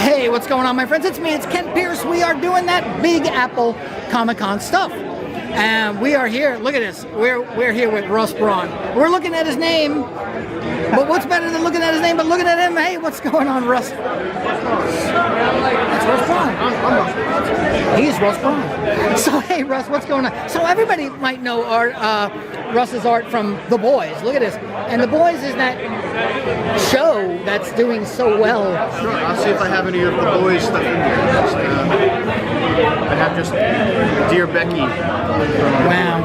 Hey, what's going on, my friends? It's me, it's Ken Pierce. We are doing that Big Apple Comic-Con stuff. And we are here, look at this, we're here with Russ Braun. We're looking at his name, but what's better than looking at his name but looking at him? Hey, what's going on, Russ? That's Russ Braun. He's Russ Braun. So, hey, Russ, what's going on? So everybody might know Russ's art from The Boys. Look at this. And The Boys is that show that's doing so well. Sure, I'll see if I have any of The Boys stuff in here. I have just Dear Becky. Wow,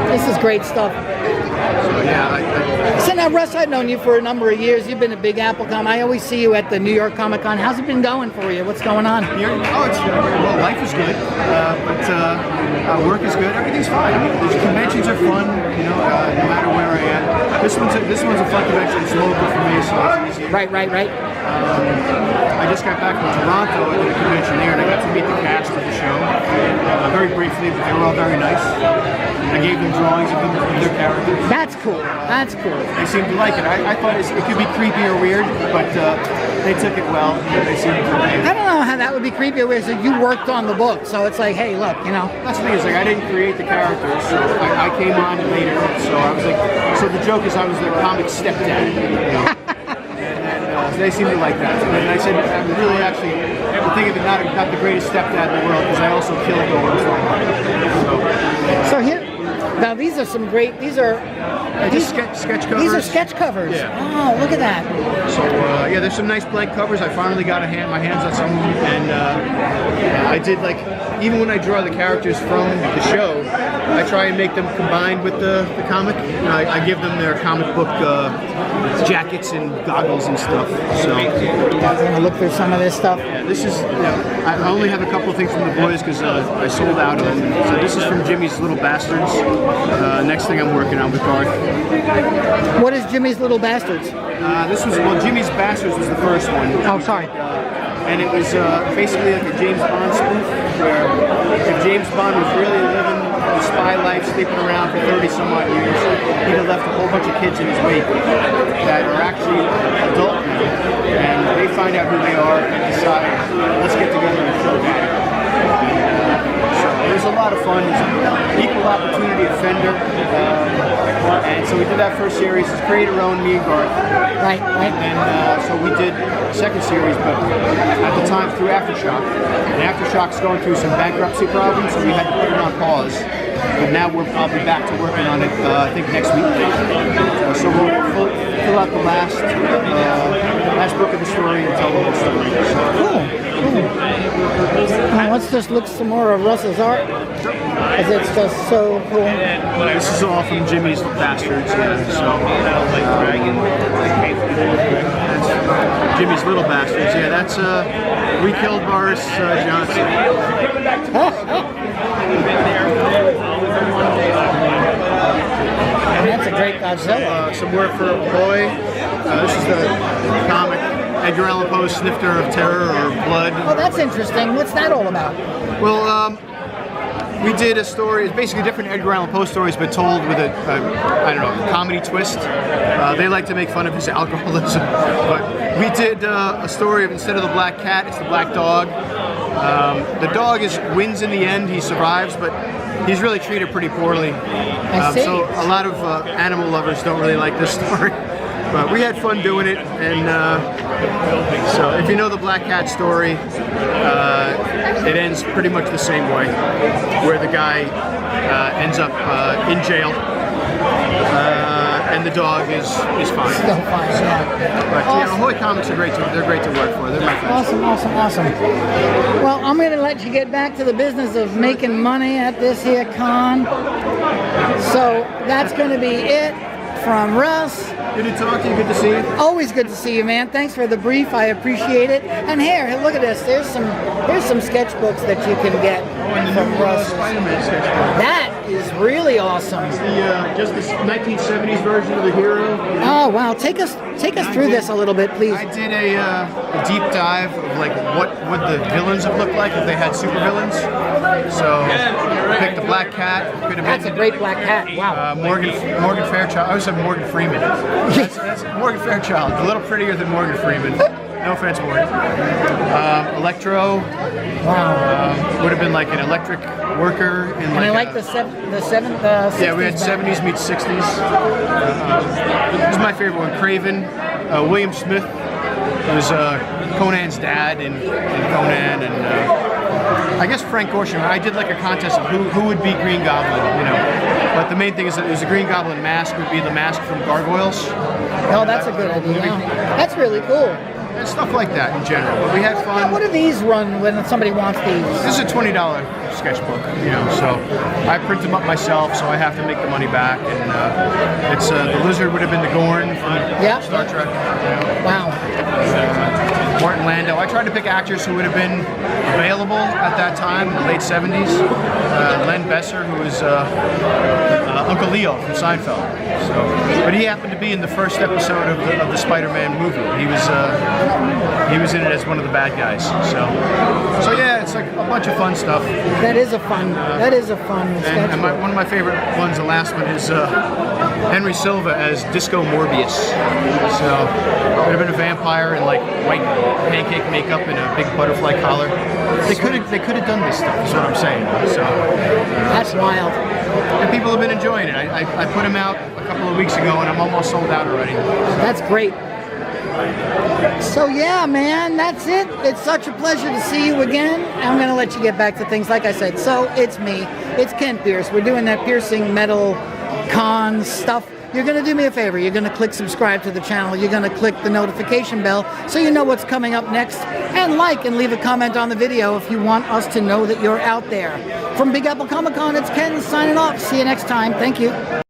this is great stuff. So yeah, So now, Russ, I've known you for a number of years. You've been a big Apple Con. I always see you at the New York Comic Con. How's it been going for you? What's going on? well, life is good, but work is good. Everything's fine. I mean, the conventions are fun, you know, no matter where I am. This one's a fun convention. It's local for me, so it's easy. Right. I just got back from Toronto. I did a convention there, and I got to meet the cast of the show very briefly, but they were all very nice. I gave them drawings of their characters. That's cool. That's cool. They seemed to like it. I thought it could be creepy or weird, but they took it well. They seemed to like it. I don't know how that would be creepy or weird. So you worked on the book, so it's like, hey, look, you know. That's the thing. It's like I didn't create the characters, so I came on later. So I was like, so the joke is I was their comic stepdad. You know? and they seemed to like that. And I said, I'm really actually, to think of it, not the greatest stepdad in the world, because I also killed over. So here. Now these are some great. These are sketch covers. These are sketch covers. Yeah. Oh, look at that. So yeah, there's some nice blank covers. I finally got my hands on some of them, and I did like even when I draw the characters from the show, I try and make them combined with the comic. You know, I give them their comic book jackets and goggles and stuff. So I'm gonna look through some of this stuff. Yeah, this is. I only have a couple of things from The Boys because I sold out of them. So this is from Jimmy's Little Bastards. Next thing I'm working on with Garth. What is Jimmy's Little Bastards? Jimmy's Bastards was the first one. Oh, sorry. And it was basically like a James Bond spoof, where if James Bond was really living the spy life, sleeping around for 30 some odd years, he'd have left a whole bunch of kids in his wake that are actually adult now, and they find out who they are and decide, let's get together and show that. So there's a lot of fun. There's an equal opportunity offender, and so we did that first series. It's create our own, me and Garth. Right. And then so we did the second series, but at the time through Aftershock. And Aftershock's going through some bankruptcy problems, so we had to put it on pause. But now I'll be back to working on it, I think next week. So we'll fill out the last book of the story and tell the whole story. Cool. Now let's just look some more of Russ's art, because it's just so cool. This is all from Jimmy's Bastards. That's Jimmy's Little Bastards. Yeah, that's We Killed Boris Johnson. That's a great Godzilla. Some work for a boy. This is the comic Edgar Allan Poe's Snifter of Terror or Blood. Oh, that's interesting. What's that all about? Well, we did a story. It's basically different Edgar Allan Poe stories, but told with a comedy twist. They like to make fun of his alcoholism, but we did a story of instead of the black cat, it's the black dog. The dog wins in the end. He survives, but he's really treated pretty poorly. So a lot of animal lovers don't really like this story. But we had fun doing it, and so if you know the Black Cat story, it ends pretty much the same way, where the guy ends up in jail, and the dog is fine. Still fine, yeah. But awesome. Holy Comics are great. They're great to work for. They're my friends. Awesome. Well, I'm going to let you get back to the business of making money at this here con. So that's going to be it from Russ. Good to talk to you. Good to see you. Always good to see you, man. Thanks for the brief. I appreciate it. And here, look at this. Here's some sketchbooks that you can get from Russ. Spider-Man sketchbook. That is really awesome. It's just this 1970s version of the hero. Oh wow! Take us through this a little bit, please. I did a deep dive of like what would the villains have looked like if they had supervillains. So I picked the Black Cat. That's a great Black Cat. Wow. Morgan Fairchild. I always said Morgan Freeman. That's Morgan Fairchild. A little prettier than Morgan Freeman. No offense, Morgan. Electro. Wow. Would have been like an electric worker in And like I like the 60s. yeah, we had back 70s meets 60s. This is my favorite one, Craven. William Smith, who was Conan's dad in Conan, and I guess Frank Gorshin. I did like a contest of who would be Green Goblin, you know. But the main thing is that it was a Green Goblin mask would be the mask from Gargoyles. Oh, that's a good idea. That's really cool. And stuff like that in general. But we had fun. What do these run when somebody wants these? This is a $20 sketchbook, you know, so I print them up myself, so I have to make the money back. And it's the lizard would have been the Gorn from Star Trek. You know. Wow. Martin Landau. I tried to pick actors who would have been available at that time in the late 70s. Len Besser, who was Uncle Leo from Seinfeld. So, but he happened to be in the first episode of the Spider-Man movie. He was in it as one of the bad guys. So yeah, it's like a bunch of fun stuff. That is a fun. And one of my favorite ones, the last one, is Henry Silva as Disco Morbius. So would have been a vampire in like white pancake makeup and a big butterfly collar. They could have done this stuff. Is what I'm saying. So that's wild. And people have been enjoying it. I put them out a couple of weeks ago, and I'm almost sold out already. That's great. So yeah, man, that's it. It's such a pleasure to see you again. I'm going to let you get back to things. Like I said, so it's me. It's Ken Pierce. We're doing that Piercing Metal Con stuff. You're going to do me a favor. You're going to click subscribe to the channel. You're going to click the notification bell so you know what's coming up next. And like and leave a comment on the video if you want us to know that you're out there. From Big Apple Comic Con, it's Ken signing off. See you next time. Thank you.